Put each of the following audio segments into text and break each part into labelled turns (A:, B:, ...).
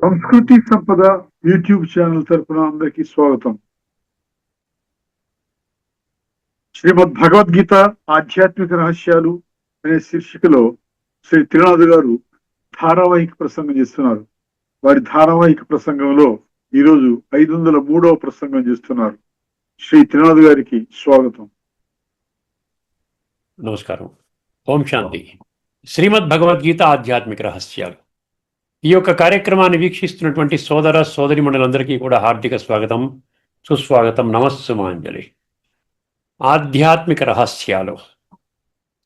A: సంస్కృతి సంపద YouTube channel తరపున అందరికీ స్వాగతం. శ్రీమద్ భగవద్గీత ఆధ్యాత్మిక రహస్యాలు అనే శీర్షికలో శ్రీ త్రినాథ్ గారు ధారావాహిక ప్రసంగం చేస్తున్నారు. వారి ధారావాహిక ప్రసంగంలో ఈరోజు 503వ ప్రసంగం చేస్తున్నారు. శ్రీ త్రినాథ్ గారికి స్వాగతం.
B: నమస్కారం. ఓం శాంతి. శ్రీమద్ భగవద్గీత ఆధ్యాత్మిక రహస్యాలు ఈ యొక్క కార్యక్రమాన్ని వీక్షిస్తున్నటువంటి సోదర సోదరిమణులందరికీ కూడా హార్దిక స్వాగతం, సుస్వాగతం, నమస్సుమాంజలి. ఆధ్యాత్మిక రహస్యాలు,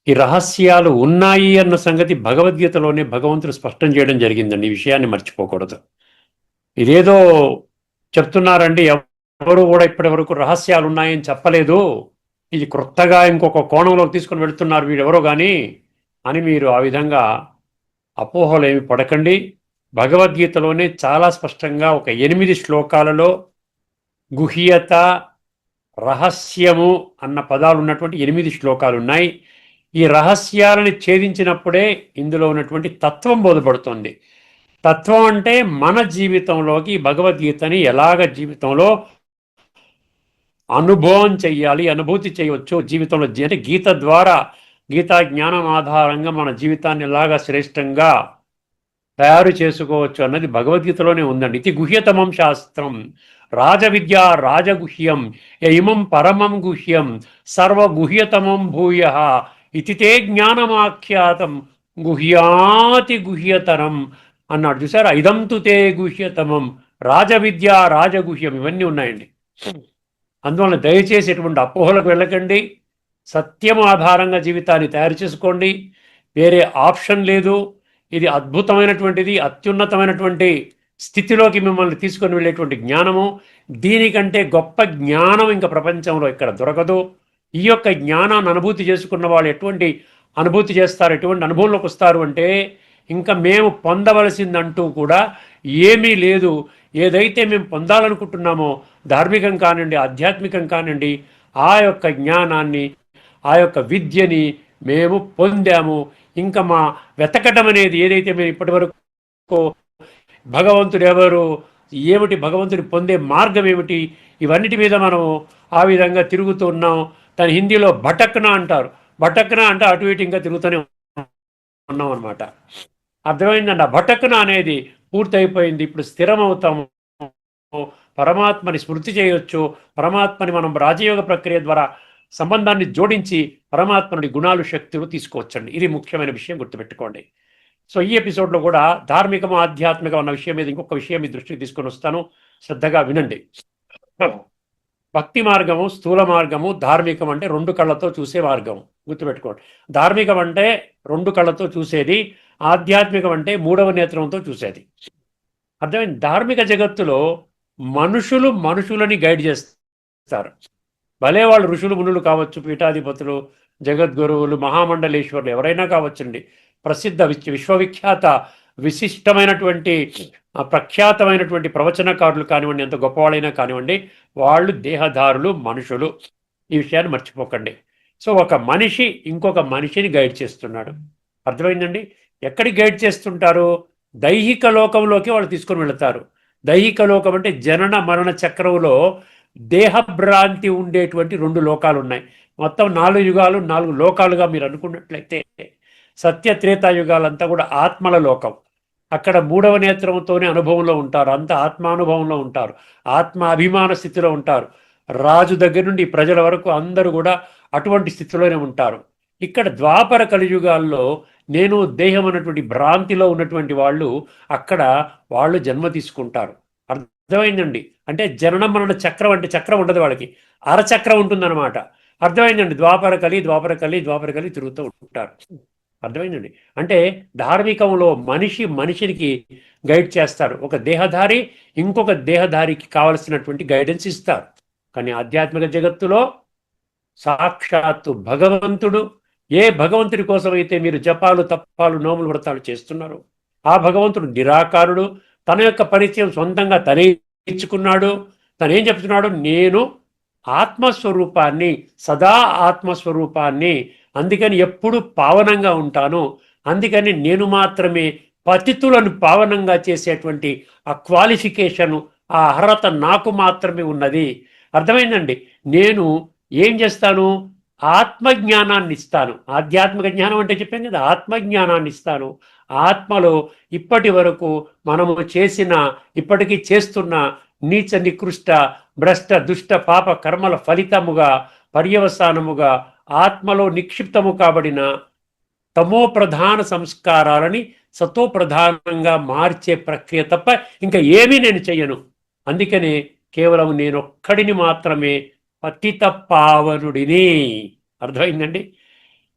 B: ఈ రహస్యాలు ఉన్నాయి అన్న సంగతి భగవద్గీతలోనే భగవంతుడు స్పష్టం చేయడం జరిగిందండి. ఈ విషయాన్ని మర్చిపోకూడదు. ఇదేదో చెప్తున్నారండి, ఎవరు కూడా ఇప్పటి వరకు రహస్యాలు ఉన్నాయని చెప్పలేదు, ఇది క్రొత్తగా ఇంకొక కోణంలోకి తీసుకొని వెళుతున్నారు వీరెవరో కానీ అని మీరు ఆ విధంగా అపోహలు ఏమి పడకండి. భగవద్గీతలోనే చాలా స్పష్టంగా ఒక 8 శ్లోకాలలో గుహ్యత, రహస్యము అన్న పదాలు ఉన్నటువంటి 8 శ్లోకాలు ఉన్నాయి. ఈ రహస్యాలని ఛేదించినప్పుడే ఇందులో ఉన్నటువంటి తత్వం బోధపడుతుంది. తత్వం అంటే మన జీవితంలోకి భగవద్గీతని ఎలాగ జీవితంలో అనుభవం చెయ్యాలి, అనుభూతి చేయవచ్చు జీవితంలో. అంటే గీత ద్వారా, గీతా జ్ఞానం ఆధారంగా మన జీవితాన్ని ఎలాగా శ్రేష్టంగా తయారు చేసుకోవచ్చు అన్నది భగవద్గీతలోనే ఉందండి. ఇది గుహ్యతమం శాస్త్రం, రాజవిద్య రాజగుహ్యం, ఇమం పరమం గుహ్యం, సర్వగుహ్యతమం భూయ ఇతి తే జ్ఞానమాఖ్యాతం గుహ్యాతి గుహ్యతరం అన్నాడు. చూసారా, ఇదంతు తే గుహ్యతమం, రాజవిద్య రాజగుహ్యం, ఇవన్నీ ఉన్నాయండి. అందువలన దయచేసి ఎటువంటి అపోహలకు వెళ్ళకండి. సత్యం ఆధారంగా జీవితాన్ని తయారు చేసుకోండి. వేరే ఆప్షన్ లేదు. ఇది అద్భుతమైనటువంటిది, అత్యున్నతమైనటువంటి స్థితిలోకి మిమ్మల్ని తీసుకొని వెళ్ళేటువంటి జ్ఞానము. దీనికంటే గొప్ప జ్ఞానం ఇంకా ప్రపంచంలో ఇక్కడ దొరకదు. ఈ యొక్క జ్ఞానాన్ని అనుభూతి చేసుకున్న వాళ్ళు ఎటువంటి అనుభూతి చేస్తారు, ఎటువంటి అనుభవంలోకి వస్తారు అంటే ఇంకా మేము పొందవలసిందంటూ కూడా ఏమీ లేదు. ఏదైతే మేము పొందాలనుకుంటున్నామో ధార్మికం కానివ్వండి, ఆధ్యాత్మికం కానివ్వండి, ఆ యొక్క జ్ఞానాన్ని, ఆ యొక్క విద్యని మేము పొందాము. ఇంకా మా వెతకటం అనేది ఏదైతే మేము ఇప్పటి వరకు భగవంతుడు ఎవరు, ఏమిటి, భగవంతుని పొందే మార్గం ఏమిటి, ఇవన్నిటి మీద మనం ఆ విధంగా తిరుగుతూ ఉన్నాం. దాని హిందీలో భటక్నా అంటారు. భటక్నా అంటే అటు ఇటు ఇంకా తిరుగుతూనే ఉన్నాం అనమాట. అర్థమైందండి. ఆ భటక్నా అనేది పూర్తయిపోయింది. ఇప్పుడు స్థిరం అవుతాము, పరమాత్మని స్మృతి చేయొచ్చు. పరమాత్మని మనం రాజయోగ ప్రక్రియ ద్వారా సంబంధాన్ని జోడించి పరమాత్మని గుణాలు, శక్తులు తీసుకోవచ్చండి. ఇది ముఖ్యమైన విషయం, గుర్తుపెట్టుకోండి. సో ఈ ఎపిసోడ్లో కూడా ధార్మికం, ఆధ్యాత్మికం అన్న విషయం మీద ఇంకొక విషయం మీ దృష్టికి తీసుకొని వస్తాను. శ్రద్ధగా వినండి. భక్తి మార్గము, స్థూల మార్గము, ధార్మికం అంటే 2 కళ్ళతో చూసే మార్గం, గుర్తుపెట్టుకోండి. ధార్మికం అంటే 2 కళ్ళతో చూసేది, ఆధ్యాత్మికం అంటే 3వ నేత్రంతో చూసేది. అర్థమైంది. ధార్మిక జగత్తులో మనుషులు మనుషులని గైడ్ చేస్తారు. భలే వాళ్ళు ఋషులు మునులు కావచ్చు, పీఠాధిపతులు, జగద్గురువులు, మహామండలేశ్వరులు ఎవరైనా కావచ్చండి. ప్రసిద్ధ విశ్వవిఖ్యాత విశిష్టమైనటువంటి ప్రఖ్యాతమైనటువంటి ప్రవచనకారులు కానివ్వండి, ఎంత గొప్పవాళ్ళైనా కానివ్వండి, వాళ్ళు దేహదారులు, మనుషులు. ఈ విషయాన్ని మర్చిపోకండి. సో ఒక మనిషి ఇంకొక మనిషిని గైడ్ చేస్తున్నాడు. అర్థమైందండి. ఎక్కడికి గైడ్ చేస్తుంటారు? దైహిక లోకంలోకి వాళ్ళు తీసుకొని వెళతారు. దైహిక లోకం అంటే జనన మరణ చక్రంలో దేహభ్రాంతి ఉండేటువంటి 2 లోకాలు ఉన్నాయి. మొత్తం 4 యుగాలు, 4 లోకాలుగా మీరు అనుకున్నట్లయితే సత్య త్రేతాయుగాలంతా కూడా ఆత్మల లోకం. అక్కడ 3వ నేత్రంతోనే అనుభవంలో ఉంటారు, అంత ఆత్మానుభవంలో ఉంటారు, ఆత్మ అభిమాన స్థితిలో ఉంటారు. రాజు దగ్గర నుండి ప్రజల వరకు అందరూ కూడా అటువంటి స్థితిలోనే ఉంటారు. ఇక్కడ ద్వాపర కలియుగాల్లో నేను దేహం అన్నటువంటి భ్రాంతిలో ఉన్నటువంటి వాళ్ళు అక్కడ వాళ్ళు జన్మ తీసుకుంటారు. అర్థమైందండి. అంటే జననం మరణ చక్రం అంటే చక్రం ఉండదు వాళ్ళకి, అరచక్రం ఉంటుందన్నమాట. అర్థమైందండి. ద్వాపర కలి తిరుగుతూ ఉంటారు. అర్థమైందండి. అంటే ధార్మికంలో మనిషి మనిషికి గైడ్ చేస్తారు. ఒక దేహధారి ఇంకొక దేహధారికి కావలసినటువంటి గైడెన్స్ ఇస్తారు. కానీ ఆధ్యాత్మిక జగత్తులో సాక్షాత్తు భగవంతుడు, ఏ భగవంతుడి కోసమైతే మీరు జపాలు, తప్పాలు, నోములు, వ్రతాలు చేస్తున్నారు, ఆ భగవంతుడు నిరాకారుడు. తన యొక్క పరిచయం సొంతంగా తనే ఇచ్చుకున్నాడు. తనేం చెప్తున్నాడు? నేను ఆత్మస్వరూపాన్ని, సదా ఆత్మస్వరూపాన్ని, అందుకని ఎప్పుడు పావనంగా ఉంటాను, అందుకని నేను మాత్రమే పతితులను పావనంగా చేసేటువంటి ఆ క్వాలిఫికేషను, ఆ అర్హత నాకు మాత్రమే ఉన్నది. అర్థమైందండి? నేను ఏం చేస్తాను? ఆత్మజ్ఞానాన్ని ఇస్తాను. ఆధ్యాత్మిక జ్ఞానం అంటే చెప్పాను కదా, ఆత్మజ్ఞానాన్ని ఇస్తాను. ఆత్మలో ఇప్పటి వరకు మనము చేసిన, ఇప్పటికీ చేస్తున్న నీచ నికృష్ట భ్రష్ట దుష్ట పాప కర్మల ఫలితముగా, పర్యవసానముగా ఆత్మలో నిక్షిప్తము కాబడిన తమో ప్రధాన సంస్కారాలని సతో ప్రధానంగా మార్చే ప్రక్రియ తప్ప ఇంకా ఏమీ నేను చెయ్యను. అందుకనే కేవలం నేనొక్కడిని మాత్రమే పతిత పావనుడిని. అర్థమైందండి?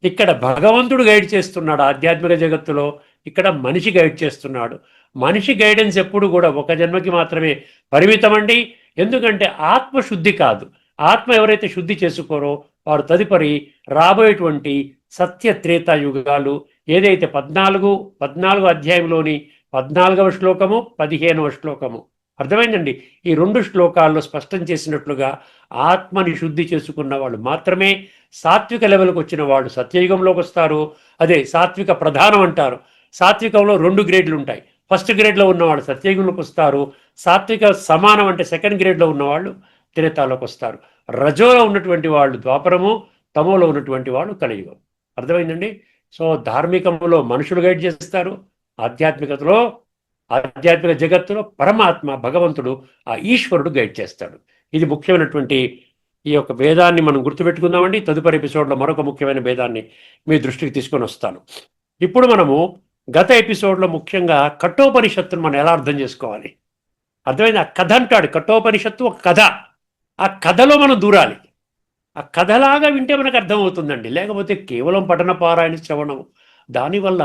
B: ఇక్కడ భగవంతుడు గైడ్ చేస్తున్నాడు ఆధ్యాత్మిక జగత్తులో, ఇక్కడ మనిషి గైడ్ చేస్తున్నాడు. మనిషి గైడెన్స్ ఎప్పుడు కూడా ఒక జన్మకి మాత్రమే పరిమితం అండి. ఎందుకంటే ఆత్మశుద్ధి కాదు. ఆత్మ ఎవరైతే శుద్ధి చేసుకోరో వారు తదుపరి రాబోయేటువంటి సత్య త్రేతాయుగాలు, ఏదైతే 14 అధ్యాయంలోని 14వ శ్లోకము 15వ శ్లోకము, అర్థమైందండి? ఈ 2 శ్లోకాల్లో స్పష్టం చేసినట్లుగా ఆత్మని శుద్ధి చేసుకున్న వాళ్ళు మాత్రమే సాత్విక లెవెల్కి వచ్చిన వాళ్ళు సత్యయుగంలోకి వస్తారు. అదే సాత్విక ప్రధానం అంటారు. సాత్వికంలో 2 గ్రేడ్లు ఉంటాయి. ఫస్ట్ గ్రేడ్లో ఉన్నవాళ్ళు సత్యయుగంలోకి వస్తారు. సాత్విక సమానం అంటే సెకండ్ గ్రేడ్లో ఉన్నవాళ్ళు త్రేతాలోకి వస్తారు. రజోలో ఉన్నటువంటి వాళ్ళు ద్వాపరము, తమోలో ఉన్నటువంటి వాళ్ళు కలియుగం. అర్థమైందండి? సో ధార్మికంలో మనుషులు గైడ్ చేస్తారు, ఆధ్యాత్మిక జగత్తులో పరమాత్మ భగవంతుడు, ఆ ఈశ్వరుడు గైడ్ చేస్తాడు. ఇది ముఖ్యమైనటువంటి ఈ యొక్క భేదాన్ని మనం గుర్తుపెట్టుకుందామండి. తదుపరి ఎపిసోడ్లో మరొక ముఖ్యమైన భేదాన్ని మీ దృష్టికి తీసుకొని వస్తాను. ఇప్పుడు మనము గత ఎపిసోడ్లో ముఖ్యంగా కఠోపనిషత్తును మనం ఎలా అర్థం చేసుకోవాలి, అర్థమైంది? ఆ కథ అంటాడు. కఠోపనిషత్తు ఒక కథ. ఆ కథలో మనం దూరాలి. ఆ కథలాగా వింటే మనకు అర్థమవుతుందండి. లేకపోతే కేవలం పఠన పారాయణ శ్రవణం, దానివల్ల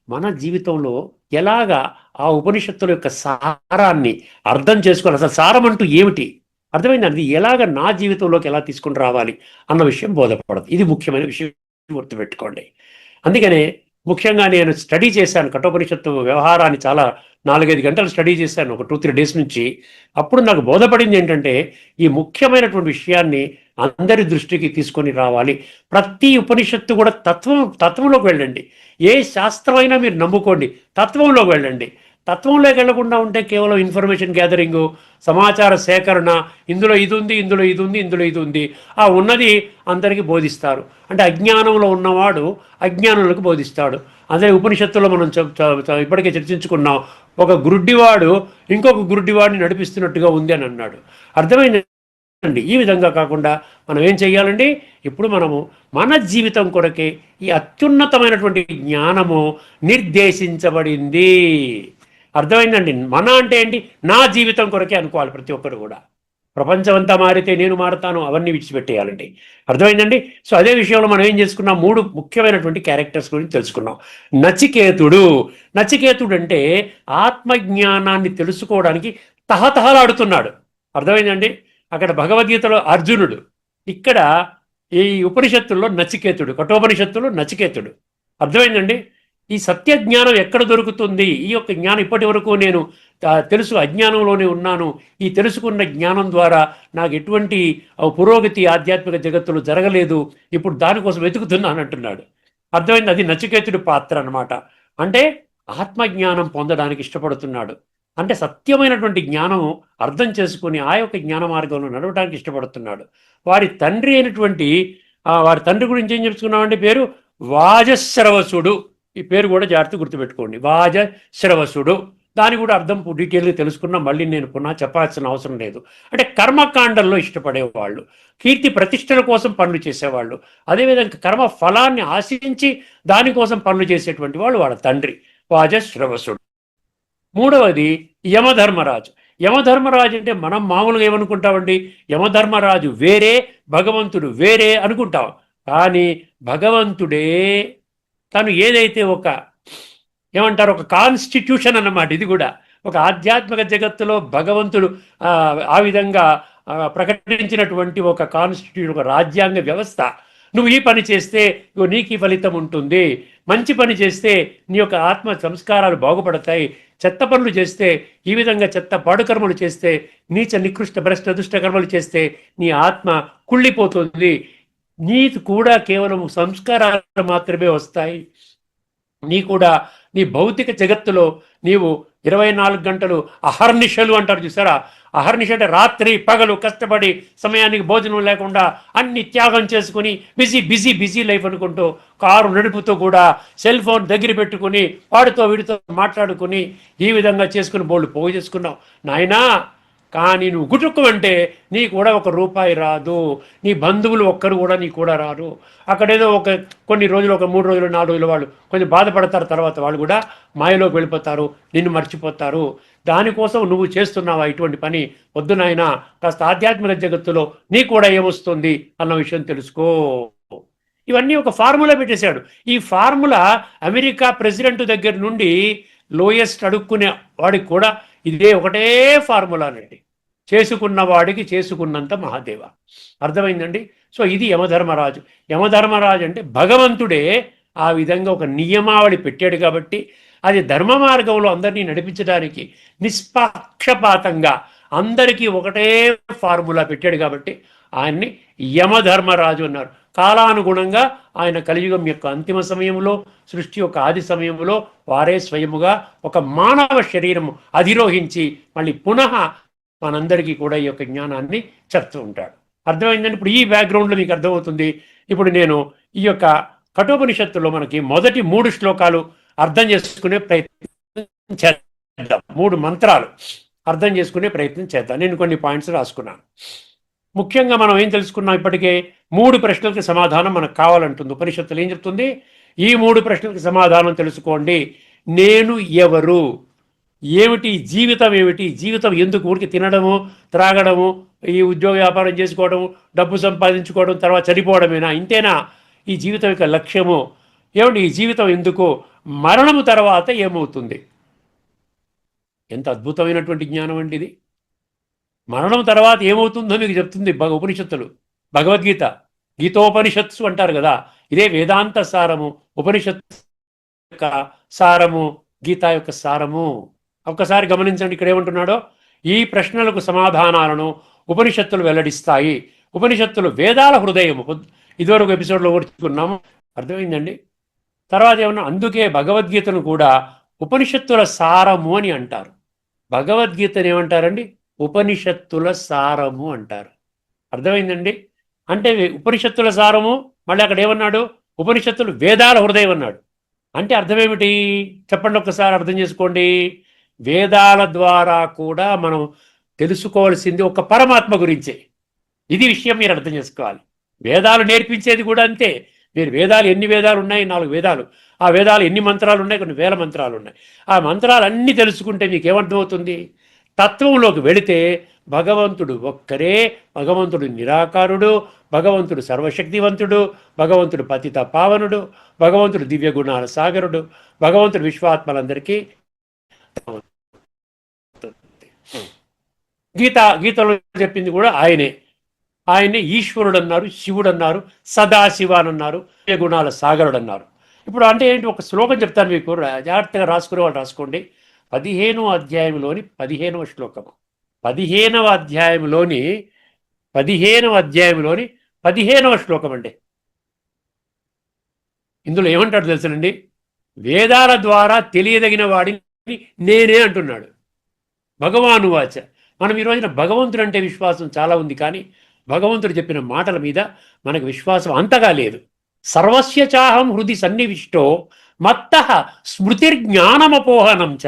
B: మన జీవితంలో ఎలాగా ఆ ఉపనిషత్తుల యొక్క సారాన్ని అర్థం చేసుకోవాలి, అసలు సారం అంటూ ఏమిటి, అర్థమైందండి? ఎలాగ నా జీవితంలోకి ఎలా తీసుకుని రావాలి అన్న విషయం బోధపడదు. ఇది ముఖ్యమైన విషయం, గుర్తుపెట్టుకోండి. అందుకనే ముఖ్యంగా నేను స్టడీ చేశాను కఠోపనిషత్తు వ్యవహారాన్ని, చాలా 4-5 గంటలు స్టడీ చేశాను ఒక 2-3 డేస్ నుంచి. అప్పుడు నాకు బోధపడింది ఏంటంటే, ఈ ముఖ్యమైనటువంటి విషయాన్ని అందరి దృష్టికి తీసుకొని రావాలి. ప్రతి ఉపనిషత్తు కూడా తత్వంలోకి వెళ్ళండి. ఏ శాస్త్రమైనా మీరు నమ్ముకోండి, తత్వంలోకి వెళ్ళండి. తత్వంలోకి వెళ్లకుండా ఉంటే కేవలం ఇన్ఫర్మేషన్ గ్యాదరింగు, సమాచార సేకరణ, ఇందులో ఇది ఉంది, ఇందులో ఇది ఉంది, ఇందులో ఇది ఉంది, ఆ ఉన్నది అందరికీ బోధిస్తారు. అంటే అజ్ఞానంలో ఉన్నవాడు అజ్ఞానులకు బోధిస్తాడు. అదే ఉపనిషత్తులో మనం ఇప్పటికే చర్చించుకున్నాం. ఒక గురుడ్డివాడు ఇంకొక గురుడ్డివాడిని నడిపిస్తున్నట్టుగా ఉంది అని అన్నాడు. అర్థమైందండి? ఈ విధంగా కాకుండా మనం ఏం చెయ్యాలండి? ఇప్పుడు మనము మన జీవితం కొరకే ఈ అత్యున్నతమైనటువంటి జ్ఞానము నిర్దేశించబడింది. అర్థమైందండి? మన అంటే ఏంటి? నా జీవితం కొరకే అనుకోవాలి ప్రతి ఒక్కరు కూడా. ప్రపంచం అంతా మారితే నేను మారుతాను, అవన్నీ విడిచిపెట్టేయాలండి. అర్థమైందండి? సో అదే విషయంలో మనం ఏం చేసుకున్నాం, 3 ముఖ్యమైనటువంటి క్యారెక్టర్స్ గురించి తెలుసుకున్నాం. నచికేతుడు అంటే ఆత్మజ్ఞానాన్ని తెలుసుకోవడానికి తహతహలాడుతున్నాడు. అర్థమైందండి? అక్కడ భగవద్గీతలో అర్జునుడు, ఇక్కడ ఈ ఉపనిషత్తుల్లో నచికేతుడు, కఠోపనిషత్తులో నచికేతుడు. అర్థమైందండి? ఈ సత్య జ్ఞానం ఎక్కడ దొరుకుతుంది? ఈ యొక్క జ్ఞానం ఇప్పటి వరకు నేను తెలుసు, అజ్ఞానంలోనే ఉన్నాను. ఈ తెలుసుకున్న జ్ఞానం ద్వారా నాకు ఎటువంటి పురోగతి ఆధ్యాత్మిక జగత్తులో జరగలేదు, ఇప్పుడు దానికోసం వెతుకుతున్నాను అంటున్నాడు. అర్థమైంది? అది నచికేతుడి పాత్ర అన్నమాట. అంటే ఆత్మజ్ఞానం పొందడానికి ఇష్టపడుతున్నాడు. అంటే సత్యమైనటువంటి జ్ఞానం అర్థం చేసుకుని ఆ యొక్క జ్ఞాన మార్గంలో నడవడానికి ఇష్టపడుతున్నాడు. వారి తండ్రి గురించి ఏం చెప్పుకున్నామంటే, పేరు వాజశ్రవసుడు. ఈ పేరు కూడా జాగ్రత్త గుర్తుపెట్టుకోండి, వాజశ్రవసుడు. దాని కూడా అర్థం డీటెయిల్గా తెలుసుకున్నా, మళ్ళీ నేను పునః చెప్పాల్సిన అవసరం లేదు. అంటే కర్మకాండంలో ఇష్టపడేవాళ్ళు, కీర్తి ప్రతిష్టల కోసం పనులు చేసేవాళ్ళు, అదేవిధంగా కర్మ ఫలాన్ని ఆశించి దానికోసం పనులు చేసేటువంటి వాళ్ళు వాళ్ళ తండ్రి వాజశ్రవసుడు. మూడవది యమధర్మరాజు. యమధర్మరాజు అంటే మనం మామూలుగా ఏమనుకుంటామండి, యమధర్మరాజు వేరే, భగవంతుడు వేరే అనుకుంటాం. కానీ భగవంతుడే తను ఏదైతే ఏమంటారు, ఒక కాన్స్టిట్యూషన్ అన్నమాట. ఇది కూడా ఒక ఆధ్యాత్మిక జగత్తులో భగవంతుడు ఆ విధంగా ప్రకటించినటువంటి ఒక కాన్స్టిట్యూషన్, ఒక రాజ్యాంగ వ్యవస్థ. నువ్వు ఈ పని చేస్తే నీకు ఈ ఫలితం ఉంటుంది, మంచి పని చేస్తే నీ యొక్క ఆత్మ సంస్కారాలు బాగుపడతాయి, చెత్త పనులు చేస్తే, ఈ విధంగా చెత్త పాడు కర్మలు చేస్తే, నీచ నికృష్ట భ్రష్ట దుష్ట కర్మలు చేస్తే నీ ఆత్మ కుళ్ళిపోతుంది. నీ కూడా కేవలం సంస్కారాలు మాత్రమే వస్తాయి, నీ కూడా నీ భౌతిక జగత్తులో నీవు 24 గంటలు అహర్నిశలు అంటారు చూసారా, అహర్నిశ అంటే రాత్రి పగలు కష్టపడి సమయానికి భోజనం లేకుండా అన్ని త్యాగం చేసుకుని బిజీ బిజీ బిజీ లైఫ్ అనుకుంటూ కారు నడుపుతూ కూడా సెల్ ఫోన్ దగ్గర పెట్టుకుని వాడితో వీడితో మాట్లాడుకుని ఈ విధంగా చేసుకుని బోళ్ళు పోగు చేసుకున్నావు నాయనా. కానీ నువ్వు గుటుక్కుమంటే నీ కూడా ఒక రూపాయి రాదు, నీ బంధువులు ఒక్కరు కూడా నీ కూడా రారు. అక్కడేదో కొన్ని రోజులు, 3 రోజులు 4 రోజులు వాళ్ళు కొంచెం బాధపడతారు, తర్వాత వాళ్ళు కూడా మాయలోకి వెళ్ళిపోతారు, నిన్ను మర్చిపోతారు. దానికోసం నువ్వు చేస్తున్నావా ఇటువంటి పని? వద్దు నాయనా, కాస్త ఆధ్యాత్మిక జగత్తులో నీ కూడా ఏమొస్తుంది అన్న విషయం తెలుసుకో. ఇవన్నీ ఒక ఫార్ములా పెట్టేశాడు. ఈ ఫార్ములా అమెరికా ప్రెసిడెంట్ దగ్గర నుండి లోయెస్ట్ అడుక్కునే వాడికి కూడా ఇదే ఒకటే ఫార్ములా అండి. చేసుకున్న వాడికి చేసుకున్నంత మహాదేవ. అర్థమైందండి? సో ఇది యమధర్మరాజు. యమధర్మరాజు అంటే భగవంతుడే ఆ విధంగా ఒక నియమావళి పెట్టాడు కాబట్టి అది ధర్మ మార్గంలో అందరినీ నడిపించడానికి నిష్పక్షపాతంగా అందరికీ ఒకటే ఫార్ములా పెట్టాడు కాబట్టి ఆయన్ని యమధర్మరాజు అన్నారు. కాలానుగుణంగా ఆయన కలియుగం యొక్క అంతిమ సమయంలో, సృష్టి యొక్క ఆది సమయంలో వారే స్వయముగా ఒక మానవ శరీరం అధిరోహించి మళ్ళీ పునః మనందరికీ కూడా ఈ యొక్క జ్ఞానాన్ని చెప్తూ ఉంటాడు. అర్థమైందండి? ఇప్పుడు ఈ బ్యాక్గ్రౌండ్లో మీకు అర్థమవుతుంది. ఇప్పుడు నేను ఈ యొక్క కఠోపనిషత్తులో మనకి మొదటి 3 శ్లోకాలు అర్థం చేసుకునే ప్రయత్నం చేద్దాం. 3 మంత్రాలు అర్థం చేసుకునే ప్రయత్నం చేద్దాం. నేను కొన్ని పాయింట్స్ రాసుకున్నాను. ముఖ్యంగా మనం ఏం తెలుసుకున్నాం? ఇప్పటికే 3 ప్రశ్నలకు సమాధానం మనకు కావాలంటుంది. ఉపనిషత్తులు ఏం చెప్తుంది? ఈ 3 ప్రశ్నలకు సమాధానం తెలుసుకోండి. నేను ఎవరు, ఏమిటి జీవితం, ఏమిటి జీవితం, ఎందుకు ఊరికి తినడము, త్రాగడము, ఈ ఉద్యోగ వ్యాపారం చేసుకోవడము, డబ్బు సంపాదించుకోవడం, తర్వాత చనిపోవడమేనా? ఇంతేనా ఈ జీవితం యొక్క లక్ష్యము? ఏమండి ఈ జీవితం ఎందుకు? మరణము తర్వాత ఏమవుతుంది? ఎంత అద్భుతమైనటువంటి జ్ఞానం అండి ఇది. మరణం తర్వాత ఏమవుతుందో మీకు చెప్తుంది ఉపనిషత్తులు. భగవద్గీత, గీతోపనిషత్సు అంటారు కదా, ఇదే వేదాంత సారము, ఉపనిషత్తు యొక్క సారము, గీత యొక్క సారము. ఒక్కసారి గమనించండి, ఇక్కడ ఏమంటున్నాడో, ఈ ప్రశ్నలకు సమాధానాలను ఉపనిషత్తులు వెల్లడిస్తాయి. ఉపనిషత్తులు వేదాల హృదయము. ఇదివరకు ఎపిసోడ్లో ఓర్చుకున్నాము. అర్థమైందండి? తర్వాత ఏమన్నా, అందుకే భగవద్గీతను కూడా ఉపనిషత్తుల సారము అని అంటారు. భగవద్గీతను ఏమంటారండి? ఉపనిషత్తుల సారము అంటారు. అర్థమైందండి? అంటే ఉపనిషత్తుల సారము, మళ్ళీ అక్కడ ఏమన్నాడు? ఉపనిషత్తులు వేదాల హృదయం అన్నాడు. అంటే అర్థమేమిటి చెప్పండి, ఒక్కసారి అర్థం చేసుకోండి. వేదాల ద్వారా కూడా మనం తెలుసుకోవాల్సింది ఒక పరమాత్మ గురించే. ఇది విషయం మీరు అర్థం చేసుకోవాలి. వేదాలు నేర్పించేది కూడా అంతే. మీరు వేదాలు, ఎన్ని వేదాలు ఉన్నాయి? 4 వేదాలు. ఆ వేదాలు ఎన్ని మంత్రాలు ఉన్నాయి? కొన్ని వేల మంత్రాలు ఉన్నాయి. ఆ మంత్రాలు అన్నీ తెలుసుకుంటే మీకు ఏమర్థమవుతుంది? తత్వంలోకి వెళితే భగవంతుడు ఒక్కరే, భగవంతుడు నిరాకారుడు, భగవంతుడు సర్వశక్తివంతుడు, భగవంతుడు పతిత పావనుడు, భగవంతుడు దివ్య గుణాల సాగరుడు, భగవంతుడు విశ్వాత్మలందరికీ. గీతలో చెప్పింది కూడా ఆయనే ఈశ్వరుడు అన్నారు, శివుడు అన్నారు, సదాశివ అని అన్నారు, దివ్య గుణాల సాగరుడు అన్నారు. ఇప్పుడు అంటే ఏంటి? ఒక శ్లోకం చెప్తాను మీకు, జాగ్రత్తగా రాసుకునే వాళ్ళు రాసుకోండి. 15వ అధ్యాయంలోని 15వ శ్లోకము. 15వ అధ్యాయంలోని 15వ శ్లోకం అండి. ఇందులో ఏమంటాడు తెలుసునండి? వేదాల ద్వారా తెలియదగిన వాడిని నేనే అంటున్నాడు. భగవాను వాచ. మనం ఈ రోజున భగవంతుడు అంటే విశ్వాసం చాలా ఉంది, కానీ భగవంతుడు చెప్పిన మాటల మీద మనకు విశ్వాసం అంతగా లేదు. సర్వస్య చాహం హృది సన్నివిష్టో మత్తః స్మృతిర్జ్ఞానమపోహనం చ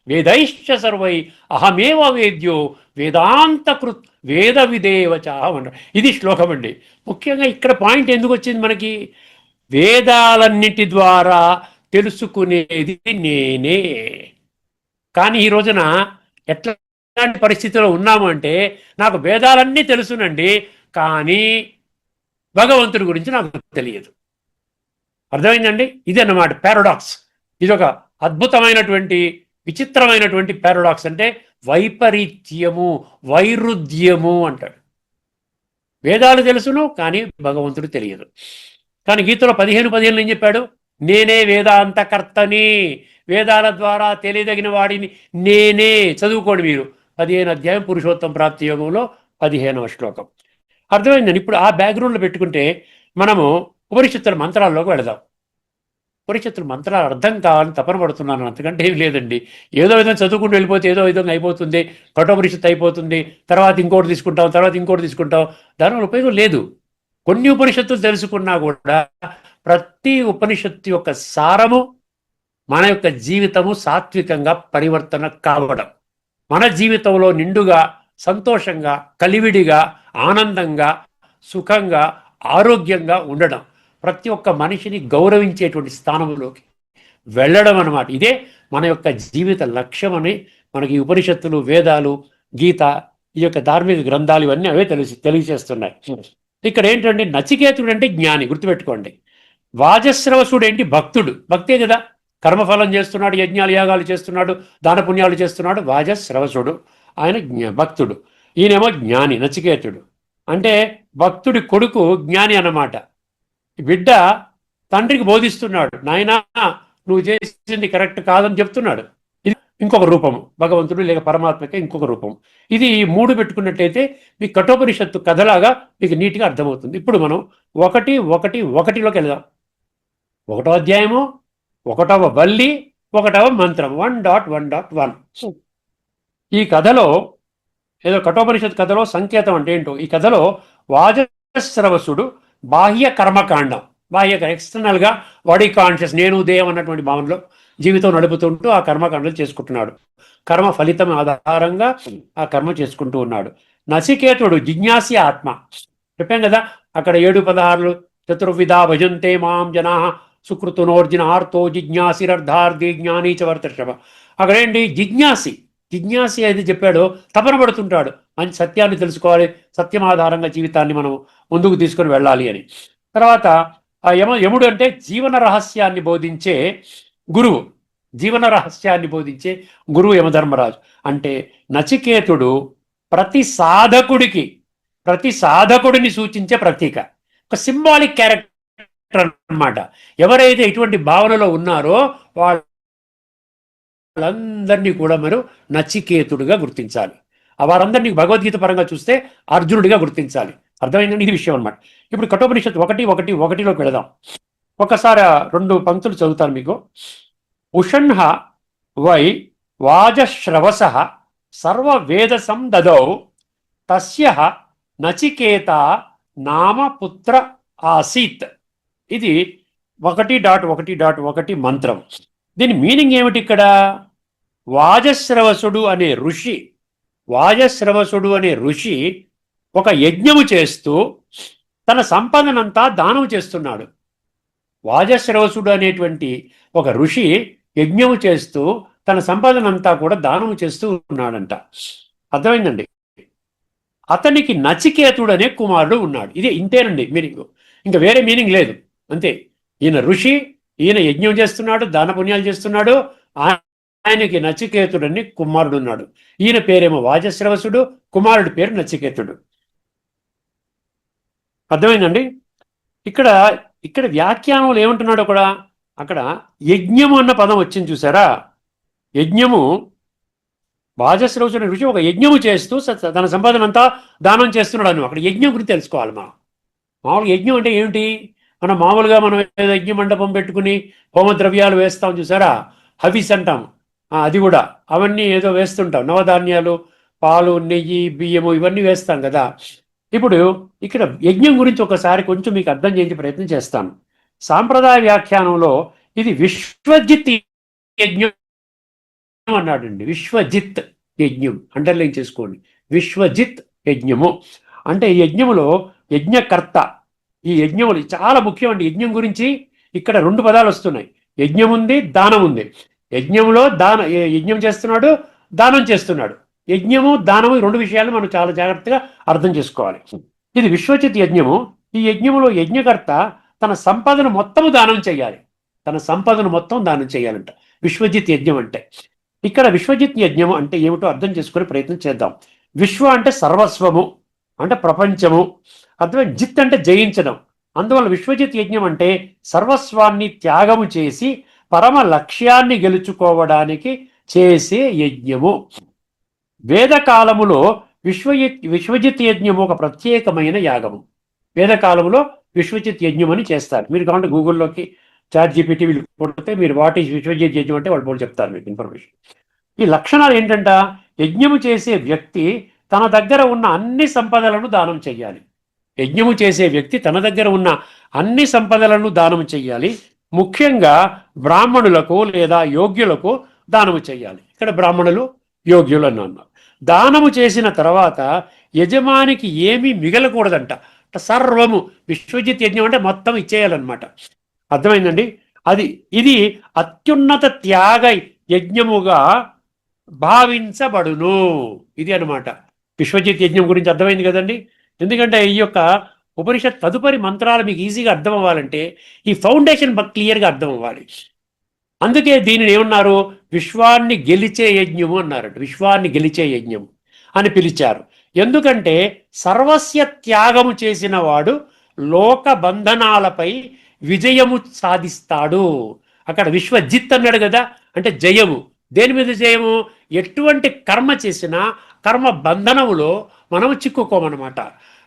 B: వేదైశ్చ సర్వై అహమేవ వేద్యో వేదాంతకృత్ వేద విదేవ చాహం అంటారు. ఇది శ్లోకం అండి. ముఖ్యంగా ఇక్కడ పాయింట్ ఎందుకు వచ్చింది మనకి? వేదాలన్నిటి ద్వారా తెలుసుకునేది నేనే. కానీ ఈ రోజున ఎట్లాంటి పరిస్థితిలో ఉన్నాము అంటే, నాకు వేదాలన్నీ తెలుసునండి, కానీ భగవంతుడి గురించి నాకు తెలియదు. అర్థమైందండి? ఇది అన్నమాట పారాడాక్స్. ఇది ఒక అద్భుతమైనటువంటి విచిత్రమైనటువంటి పారాడాక్స్. అంటే వైపరీత్యము, వైరుధ్యము అంటాడు. వేదాలు తెలుసును, కానీ భగవంతుడు తెలియదు. కానీ గీతలో 15:15 ఏం చెప్పాడు? నేనే వేదాంతకర్తని, వేదాల ద్వారా తెలియదగిన వాడిని నేనే. చదువుకోండి మీరు, 15వ అధ్యాయం పురుషోత్తమ ప్రాప్తి యోగంలో 15వ శ్లోకం. అర్థమైందండి? ఇప్పుడు ఆ బ్యాక్గ్రౌండ్లో పెట్టుకుంటే మనము ఉపనిషత్తుల మంత్రాల్లోకి వెళదాం. ఉపనిషత్తులు మంత్రాలు అర్థం కావాలని తపన పడుతున్నాను, అంతకంటే ఏం లేదండి. ఏదో విధంగా చదువుకుంటూ వెళ్ళిపోతే ఏదో విధంగా అయిపోతుంది, కఠోపనిషత్తు అయిపోతుంది, తర్వాత ఇంకోటి తీసుకుంటాం, తర్వాత ఇంకోటి తీసుకుంటాం, దానివల్ల ఉపయోగం లేదు. కొన్ని ఉపనిషత్తులు తెలుసుకున్నా కూడా ప్రతి ఉపనిషత్తు యొక్క సారము మన యొక్క జీవితము సాత్వికంగా పరివర్తన కావడం, మన జీవితంలో నిండుగా సంతోషంగా కలివిడిగా ఆనందంగా సుఖంగా ఆరోగ్యంగా ఉండడం, ప్రతి ఒక్క మనిషిని గౌరవించేటువంటి స్థానంలోకి వెళ్ళడం అన్నమాట. ఇదే మన యొక్క జీవిత లక్ష్యం అని మనకి ఈ ఉపనిషత్తులు, వేదాలు, గీత, ఈ యొక్క ధార్మిక గ్రంథాలు ఇవన్నీ అవే తెలియజేస్తున్నాయి. ఇక్కడ ఏంటంటే నచికేతుడు అంటే జ్ఞాని, గుర్తుపెట్టుకోండి. వాజశ్రవసుడు ఏంటి? భక్తుడు, భక్తే కదా. కర్మఫలం చేస్తున్నాడు, యజ్ఞాలు యాగాలు చేస్తున్నాడు, దాన పుణ్యాలు చేస్తున్నాడు. వాజశ్రవసుడు ఆయన భక్తుడు. ఈయనేమో జ్ఞాని నచికేతుడు. అంటే భక్తుడి కొడుకు జ్ఞాని అన్నమాట. బిడ్డ తండ్రికి బోధిస్తున్నాడు, నాయనా నువ్వు చేసింది కరెక్ట్ కాదని చెప్తున్నాడు. ఇది ఇంకొక రూపము, భగవంతుడు లేక పరమాత్మకే ఇంకొక రూపం. ఇది మూడు పెట్టుకున్నట్టయితే మీకు కఠోపనిషత్తు కథలాగా మీకు నీట్గా అర్థమవుతుంది. ఇప్పుడు మనం 1:1:1లోకి వెళ్దాం. 1వ అధ్యాయము, 1వ వల్లి, 1వ మంత్రం 1.1.1. ఈ కథలో ఏదో కఠోపనిషత్ కథలో సంకేతం అంటే ఏంటో, ఈ కథలో వాజశ్రవసుడు బాహ్య కర్మకాండం, బాహ్య ఎక్స్టర్నల్గా బాడీ కాన్షియస్, నేను దేవం అన్నటువంటి భావనలో జీవితం నడుపుతుంటూ ఆ కర్మకాండలు చేసుకుంటున్నాడు. కర్మ ఫలితం ఆధారంగా ఆ కర్మ చేసుకుంటూ ఉన్నాడు. నచికేతుడు జిజ్ఞాసి ఆత్మ, చెప్పాం కదా. అక్కడ 7:16 చతుర్విధా భజంతే మాం జనా సుకృతునోర్జున ఆర్తో జిజ్ఞాసిరర్ధార్థి జ్ఞానీ చ వర్తర్షభ. అక్కడ ఏంటి? జిజ్ఞాసి అయితే చెప్పాడో తపన పడుతుంటాడు, మంచి సత్యాన్ని తెలుసుకోవాలి, సత్యం ఆధారంగా జీవితాన్ని మనం ముందుకు తీసుకొని వెళ్ళాలి అని. తర్వాత యముడు అంటే జీవన రహస్యాన్ని బోధించే గురువు, జీవన రహస్యాన్ని బోధించే గురువు యమధర్మరాజు. అంటే నచికేతుడు ప్రతి సాధకుడిని సూచించే ప్రతీక, ఒక సింబాలిక్ క్యారెక్టర్ అన్నమాట. ఎవరైతే ఇటువంటి భావనలో ఉన్నారో వాళ్ళందరినీ కూడా మీరు నచికేతుడుగా గుర్తించాలి. వారందరినీ భగవద్గీత పరంగా చూస్తే అర్జునుడిగా గుర్తించాలి. అర్థమైందండి? ఇది విషయం అనమాట. ఇప్పుడు కఠోపనిషత్తు 1:1:1లోకి వెళదాం. ఒకసారి 2 పంక్తులు చదువుతాను మీకు. ఉషణ్హ వై వాజశ్రవస సర్వవేదసం దదౌ తస్య నచికేత నామ పుత్ర ఆసీత్. ఇది 1.1.1 మంత్రం. దీని మీనింగ్ ఏమిటి? ఇక్కడ వాజశ్రవసుడు అనే ఋషి ఒక యజ్ఞము చేస్తూ తన సంపదనంతా దానం చేస్తున్నాడు. వాజశ్రవసుడు అనేటువంటి ఒక ఋషి యజ్ఞము చేస్తూ తన సంపదనంతా కూడా దానం చేస్తూ ఉన్నాడంట. అర్థమైందండి? అతనికి నచికేతుడు అనే కుమారుడు ఉన్నాడు. ఇది ఇంతేనండి మీనింగ్, ఇంకా వేరే మీనింగ్ లేదు. అంతే. ఈయన ఋషి, ఈయన యజ్ఞం చేస్తున్నాడు, దాన పుణ్యాలు చేస్తున్నాడు. ఆయనకి నచికేతుడని కుమారుడు ఉన్నాడు. ఈయన పేరేమో వాజశ్రవసుడు, కుమారుడి పేరు నచికేతుడు. అర్థమైందండి? ఇక్కడ వ్యాఖ్యానంలో ఏమంటున్నాడు కూడా, అక్కడ యజ్ఞము అన్న పదం వచ్చింది చూసారా. యజ్ఞము, వాజశ్రవసుడు ఋషి ఒక యజ్ఞము చేస్తూ తన సంపాదన అంతా దానం చేస్తున్నాడు అని. అక్కడ యజ్ఞం గురించి తెలుసుకోవాలి మనం. మామూలుగా యజ్ఞం అంటే ఏమిటి? మామూలుగా మనం ఏదో యజ్ఞ మండపం పెట్టుకుని హోమద్రవ్యాలు వేస్తాం చూసారా, హవిస్ అంటాం. అది కూడా అవన్నీ ఏదో వేస్తుంటాం, నవధాన్యాలు, పాలు, నెయ్యి, బియ్యము ఇవన్నీ వేస్తాం కదా. ఇప్పుడు ఇక్కడ యజ్ఞం గురించి ఒకసారి కొంచెం మీకు అర్థం చేయించే ప్రయత్నం చేస్తాను. సాంప్రదాయ వ్యాఖ్యానంలో ఇది విశ్వజిత్ యజ్ఞం అన్నాడండి. విశ్వజిత్ యజ్ఞం అండర్లైన్ చేసుకోండి. విశ్వజిత్ యజ్ఞము అంటే ఈ యజ్ఞములో యజ్ఞకర్త. ఈ యజ్ఞములు చాలా ముఖ్యం అండి. యజ్ఞం గురించి ఇక్కడ 2 పదాలు వస్తున్నాయి. యజ్ఞం ఉంది, దానం ఉంది. యజ్ఞంలో యజ్ఞం చేస్తున్నాడు, దానం చేస్తున్నాడు. యజ్ఞము దానము ఈ 2 విషయాలు మనం చాలా జాగ్రత్తగా అర్థం చేసుకోవాలి. ఇది విశ్వజిత్ యజ్ఞము. ఈ యజ్ఞములో యజ్ఞకర్త తన సంపదను మొత్తము దానం చేయాలి. తన సంపదను మొత్తం దానం చేయాలంట విశ్వజిత్ యజ్ఞం అంటే. ఇక్కడ విశ్వజిత్ యజ్ఞము అంటే ఏమిటో అర్థం చేసుకునే ప్రయత్నం చేద్దాం. విశ్వ అంటే సర్వస్వము, అంటే ప్రపంచము. అర్థమే. జిత్ అంటే జయించడం. అందువల్ల విశ్వజిత్ యజ్ఞం అంటే సర్వస్వాన్ని త్యాగము చేసి పరమ లక్ష్యాన్ని గెలుచుకోవడానికి చేసే యజ్ఞము. వేదకాలములో విశ్వజిత్ యజ్ఞము ఒక ప్రత్యేకమైన యాగము. వేదకాలములో విశ్వజిత్ యజ్ఞం అని చేస్తారు. మీరు కావాలంటే గూగుల్లోకి ChatGPT వీళ్ళు కొడితే మీరు వాట్ ఈజ్ విశ్వజిత్ యజ్ఞం అంటే వాళ్ళు చెప్తారు మీకు ఇన్ఫర్మేషన్. ఈ లక్షణాలు ఏంటంట, యజ్ఞము చేసే వ్యక్తి తన దగ్గర ఉన్న అన్ని సంపదలను దానం చెయ్యాలి. యజ్ఞము చేసే వ్యక్తి తన దగ్గర ఉన్న అన్ని సంపదలను దానం చెయ్యాలి. ముఖ్యంగా బ్రాహ్మణులకు లేదా యోగ్యులకు దానము చెయ్యాలి. ఇక్కడ బ్రాహ్మణులు యోగ్యులు అని అన్నారు. దానము చేసిన తర్వాత యజమానికి ఏమీ మిగలకూడదంట. సర్వము విశ్వజిత్ యజ్ఞం అంటే మొత్తం ఇచ్చేయాలన్నమాట. అర్థమైందండి? ఇది అత్యున్నత త్యాగ యజ్ఞముగా భావించబడును. ఇది అనమాట విశ్వజిత్ యజ్ఞం గురించి. అర్థమైంది కదండి? ఎందుకంటే ఈ యొక్క ఉపనిషత్ తదుపరి మంత్రాలు మీకు ఈజీగా అర్థం అవ్వాలంటే ఈ ఫౌండేషన్ క్లియర్గా అర్థం అవ్వాలి. అందుకే దీనిని ఏమన్నారు, విశ్వాన్ని గెలిచే యజ్ఞము అన్నారట. విశ్వాన్ని గెలిచే యజ్ఞము అని పిలిచారు. ఎందుకంటే సర్వస్య త్యాగము చేసిన వాడు లోక బంధనాలపై విజయము సాధిస్తాడు. అక్కడ విశ్వజిత్ అన్నాడు కదా, అంటే జయము. దేని మీద జయము? ఎటువంటి కర్మ చేసినా కర్మ బంధనములో మనము చిక్కుకోమన్నమాట.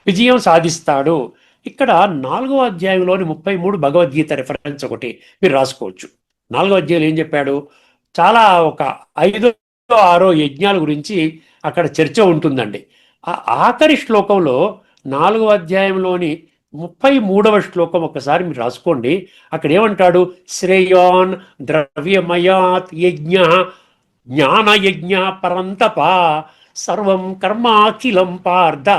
B: విజయం సాధిస్తాడు. ఇక్కడ 4వ అధ్యాయంలోని 33 భగవద్గీత రెఫరెన్స్ ఒకటి మీరు రాసుకోవచ్చు. 4వ అధ్యాయంలో ఏం చెప్పాడు? చాలా ఒక 5-6 యజ్ఞాల గురించి అక్కడ చర్చ ఉంటుందండి. ఆ ఆఖరి శ్లోకంలో 4వ అధ్యాయంలోని 33వ శ్లోకం ఒకసారి మీరు రాసుకోండి. అక్కడ ఏమంటాడు? శ్రేయాన్ ద్రవ్యమయాత్ యజ్ఞ జ్ఞానయజ్ఞ పరంతప సర్వం కర్మాఖిలం పార్థ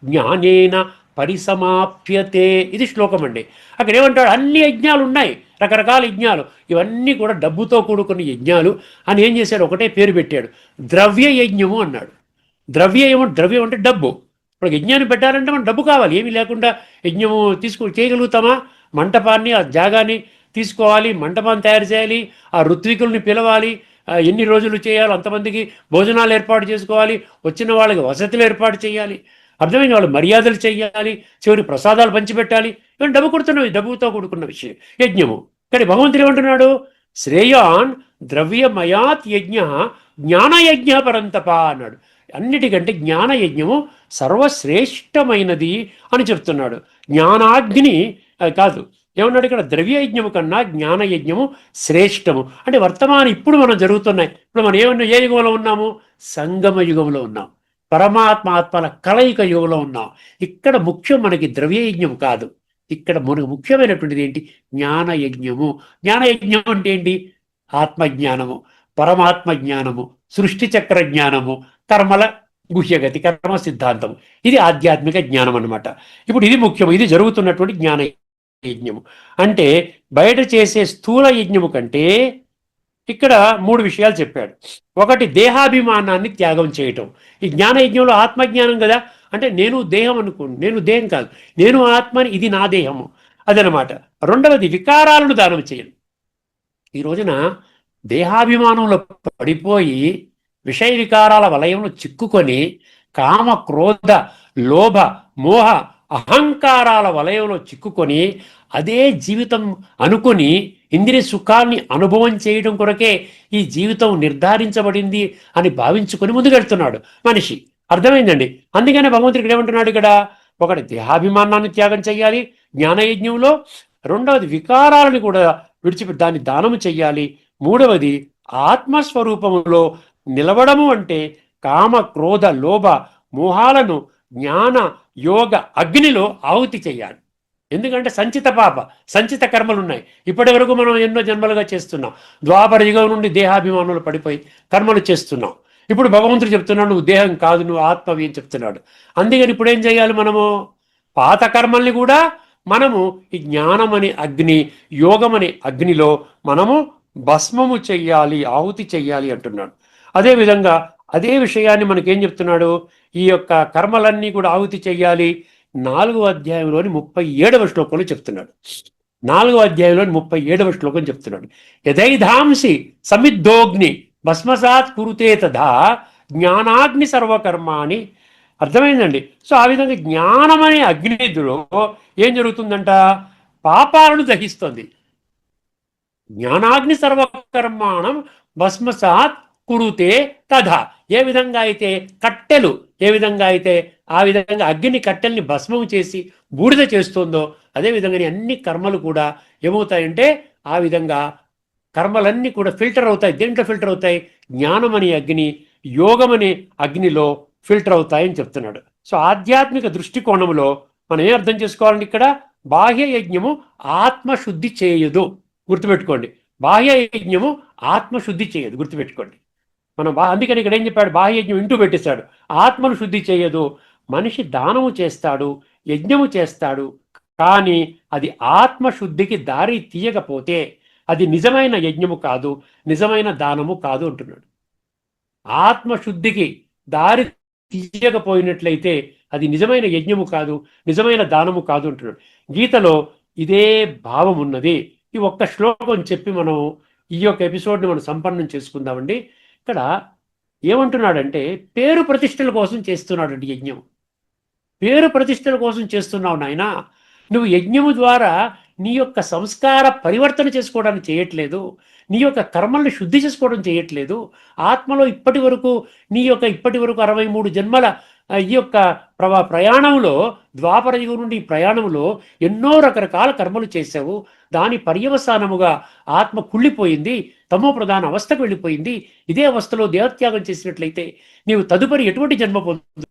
B: జ్ఞానేన పరిసమాప్యతే. ఇది శ్లోకం అండి. అక్కడ ఏమంటాడు? అన్ని యజ్ఞాలు ఉన్నాయి, రకరకాల యజ్ఞాలు, ఇవన్నీ కూడా డబ్బుతో కూడుకున్న యజ్ఞాలు అని ఏం చేశాడు? ఒకటే పేరు పెట్టాడు, ద్రవ్య యజ్ఞము అన్నాడు. ద్రవ్యం అంటే డబ్బు. ఇప్పుడు యజ్ఞాన్ని పెట్టాలంటే మనం డబ్బు కావాలి. ఏమీ లేకుండా యజ్ఞము చేయగలుగుతామా? మంటపాన్ని, ఆ జాగాన్ని తీసుకోవాలి, మంటపాన్ని తయారు చేయాలి, ఆ ఋత్వికుల్ని పిలవాలి, ఎన్ని రోజులు చేయాలో అంతమందికి భోజనాలు ఏర్పాటు చేసుకోవాలి, వచ్చిన వాళ్ళకి వసతులు ఏర్పాటు చేయాలి, అర్థమైన వాళ్ళు మర్యాదలు చేయాలి, చివరి ప్రసాదాలు పంచిపెట్టాలి. ఇవన్నీ డబ్బు కొడుతున్నవి, డబ్బుతో కూడుకున్న విషయం యజ్ఞము. కానీ భగవంతుడు ఏమంటున్నాడు? శ్రేయాన్ ద్రవ్యమయాత్ యజ్ఞ జ్ఞానయజ్ఞ పరంతప అన్నాడు. అన్నిటికంటే జ్ఞానయజ్ఞము సర్వశ్రేష్టమైనది అని చెప్తున్నాడు. జ్ఞానాగ్ని కాదు, ఏమన్నాడు ఇక్కడ? ద్రవ్యయజ్ఞము కన్నా జ్ఞానయజ్ఞము శ్రేష్టము. అంటే వర్తమానం ఇప్పుడు మనం జరుగుతున్నాయి. ఇప్పుడు మనం ఏ యుగంలో ఉన్నాము? సంగమ యుగంలో ఉన్నాం. పరమాత్మ ఆత్మల కలయిక యుగంలో ఉన్నాం. ఇక్కడ ముఖ్యం మనకి ద్రవ్యయజ్ఞం కాదు. ఇక్కడ మనకు ముఖ్యమైనటువంటిది ఏంటి? జ్ఞానయజ్ఞము. జ్ఞానయజ్ఞం అంటే ఏంటి? ఆత్మజ్ఞానము, పరమాత్మ జ్ఞానము, సృష్టి చక్ర జ్ఞానము, కర్మల గుహ్యగతి, కర్మ సిద్ధాంతం. ఇది ఆధ్యాత్మిక జ్ఞానం అన్నమాట. ఇప్పుడు ఇది ముఖ్యము. ఇది జరుగుతున్నటువంటి జ్ఞాన యజ్ఞము. అంటే బయట చేసే స్థూల యజ్ఞము కంటే ఇక్కడ 3 విషయాలు చెప్పాడు. ఒకటి, దేహాభిమానాన్ని త్యాగం చేయటం. ఈ జ్ఞాన యజ్ఞంలో ఆత్మజ్ఞానం కదా, అంటే నేను దేహం అనుకోండి, నేను దేహం కాదు, నేను ఆత్మని, ఇది నా దేహము, అదనమాట. రెండవది, వికారాలను దానం చేయను. ఈ రోజున దేహాభిమానంలో పడిపోయి విషయ వికారాల వలయంలో చిక్కుకొని కామ క్రోధ లోభ మోహ అహంకారాల వలయంలో చిక్కుకొని అదే జీవితం అనుకొని ఇంద్రియ సుఖాన్ని అనుభవం చేయడం కొరకే ఈ జీవితం నిర్ధారించబడింది అని భావించుకొని ముందుకెళ్తున్నాడు మనిషి. అర్థమైందండి? అందుకనే భగవంతుడు ఇక్కడ ఏమంటున్నాడు? ఇక్కడ ఒకటి, దేహాభిమానాన్ని త్యాగం చేయాలి జ్ఞానయజ్ఞంలో. రెండవది, వికారాలను కూడా విడిచిపెట్టి దాన్ని దానము చెయ్యాలి. మూడవది, ఆత్మస్వరూపములో నిలవడము అంటే కామ క్రోధ లోభ మోహాలను జ్ఞాన యోగ అగ్నిలో ఆహుతి చెయ్యాలి. ఎందుకంటే సంచిత కర్మలు ఉన్నాయి. ఇప్పటి వరకు మనం ఎన్నో జన్మలుగా చేస్తున్నాం. ద్వాపర యుగం నుండి దేహాభిమానులు పడిపోయి కర్మలు చేస్తున్నాం. ఇప్పుడు భగవంతుడు చెప్తున్నాడు, నువ్వు దేహం కాదు, నువ్వు ఆత్మవి అని చెప్తున్నాడు. అందుకని ఇప్పుడు ఏం చేయాలి? మనము పాత కర్మల్ని కూడా మనము ఈ జ్ఞానం అనే అగ్ని, యోగం అనే అగ్నిలో మనము భస్మము చెయ్యాలి, ఆహుతి చెయ్యాలి అంటున్నాడు. అదేవిధంగా అదే విషయాన్ని మనకేం చెప్తున్నాడు? ఈ యొక్క కర్మలన్నీ కూడా ఆహుతి చెయ్యాలి 4వ అధ్యాయంలోని 37వ శ్లోకంలో చెప్తున్నాడు. 4వ అధ్యాయంలోని 37వ శ్లోకం చెప్తున్నాడు, యథైధాంసి సమిద్ధోగ్ని భస్మసాత్ కురుతే తథా జ్ఞానాగ్ని సర్వకర్మాణి. అర్థమైందండి? సో ఆ విధంగా జ్ఞానం అనే అగ్నిలో ఏం జరుగుతుందంట? పాపాలను దహిస్తుంది. జ్ఞానాగ్ని సర్వకర్మాణం భస్మసాత్ కురుతే తథా. ఏ విధంగా అయితే కట్టెలు, ఏ విధంగా అయితే ఆ విధంగా అగ్ని కట్టెల్ని భస్మం చేసి బూడిద చేస్తుందో, అదేవిధంగా అన్ని కర్మలు కూడా ఏమవుతాయంటే ఆ విధంగా కర్మలన్నీ కూడా ఫిల్టర్ అవుతాయి. దేంట్లో ఫిల్టర్ అవుతాయి? జ్ఞానం అనే అగ్ని, యోగం అనే అగ్నిలో ఫిల్టర్ అవుతాయని చెప్తున్నాడు. సో ఆధ్యాత్మిక దృష్టికోణంలో మనం ఏం అర్థం చేసుకోవాలండి? ఇక్కడ బాహ్య యజ్ఞము ఆత్మశుద్ధి చేయదు, గుర్తుపెట్టుకోండి. బాహ్య యజ్ఞము ఆత్మశుద్ధి చేయదు, గుర్తుపెట్టుకోండి. అందుకని ఇక్కడ ఏం చెప్పాడు? బాహ్య యజ్ఞం ఇంటూ పెట్టేశాడు. ఆత్మను శుద్ధి చేయదు. మనిషి దానము చేస్తాడు, యజ్ఞము చేస్తాడు, కానీ అది ఆత్మశుద్ధికి దారి తీయకపోతే అది నిజమైన యజ్ఞము కాదు, నిజమైన దానము కాదు అంటున్నాడు. ఆత్మశుద్ధికి దారి తీయకపోయినట్లయితే అది నిజమైన యజ్ఞము కాదు, నిజమైన దానము కాదు అంటున్నాడు. గీతలో ఇదే భావం ఉన్నది. ఈ ఒక్క శ్లోకం చెప్పి మనం ఈ యొక్క ఎపిసోడ్ని మనం సంపన్నం చేసుకుందామండి. ఇక్కడ ఏమంటున్నాడంటే పేరు ప్రతిష్టల కోసం చేస్తున్నాడండి యజ్ఞం. పేరు ప్రతిష్టల కోసం చేస్తున్నావు నాయనా. నువ్వు యజ్ఞము ద్వారా నీ యొక్క సంస్కార పరివర్తన చేసుకోవడానికి చేయట్లేదు, నీ యొక్క కర్మల్ని శుద్ధి చేసుకోవడం చేయట్లేదు. ఆత్మలో ఇప్పటి వరకు 63 జన్మల ఈ యొక్క ప్రయాణంలో, ద్వాపర యుగం నుండి ఈ ప్రయాణంలో ఎన్నో రకరకాల కర్మలు చేశావు. దాని పర్యవసానముగా ఆత్మ కుళ్ళిపోయింది, తమో ప్రధాన అవస్థకు వెళ్ళిపోయింది. ఇదే అవస్థలో దేహత్యాగం చేసినట్లయితే నీవు తదుపరి ఎటువంటి జన్మ పొందు?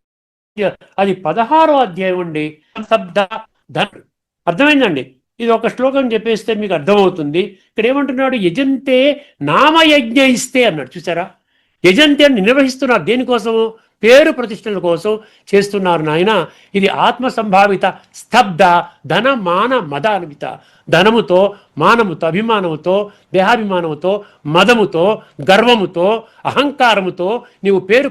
B: అది 16వ అధ్యాయం అండి. శబ్ద ధన్. అర్థమైందండి? ఇది ఒక శ్లోకం చెప్పేస్తే మీకు అర్థమవుతుంది. ఇక్కడ ఏమంటున్నాడు? యజంతే నామయజ్ఞ ఇస్తే అన్నాడు. చూసారా? యజంతే నిర్వహిస్తున్నారు. దేనికోసము? పేరు ప్రతిష్టల కోసం చేస్తున్నారు నాయన. ఇది ఆత్మ సంభావిత స్తబ్ద ధన మాన మదాన్విత. ధనముతో, మానముతో, అభిమానముతో, దేహాభిమానముతో, మదముతో, గర్వముతో, అహంకారముతో నీవు పేరు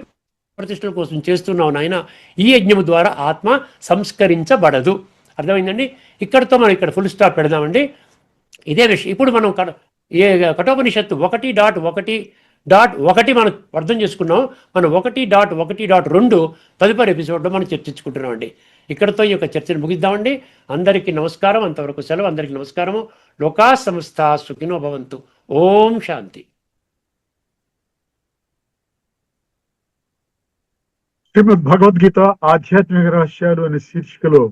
B: ప్రతిష్టల కోసం చేస్తున్నావు నాయన. ఈ యజ్ఞము ద్వారా ఆత్మ సంస్కరించబడదు. అర్థమైందండి? ఇక్కడతో మనం ఇక్కడ ఫుల్ స్టాప్ పెడదామండి. ఇదే విషయం ఇప్పుడు మనం కఠోపనిషత్తు 1.1.1 మనం అర్థం చేసుకున్నాం. మనం 1.1.2 తదుపరి ఎపిసోడ్లో మనం చర్చించుకుంటున్నామండి. ఇక్కడతో ఈ యొక్క చర్చను ముగిద్దామండి. అందరికీ నమస్కారం. అంతవరకు సెలవు. అందరికీ నమస్కారము. లోకా సమస్తా సుఖినో భవంతు. ఓం శాంతి.
A: శ్రీమద్ భగవద్గీత ఆధ్యాత్మిక రహస్యాలు అనే శీర్షికలో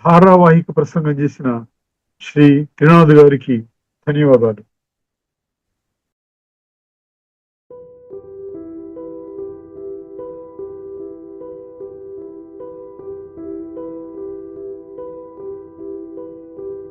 A: ధారావాహిక ప్రసంగం చేసిన శ్రీ త్రినాథ్ గారికి ధన్యవాదాలు.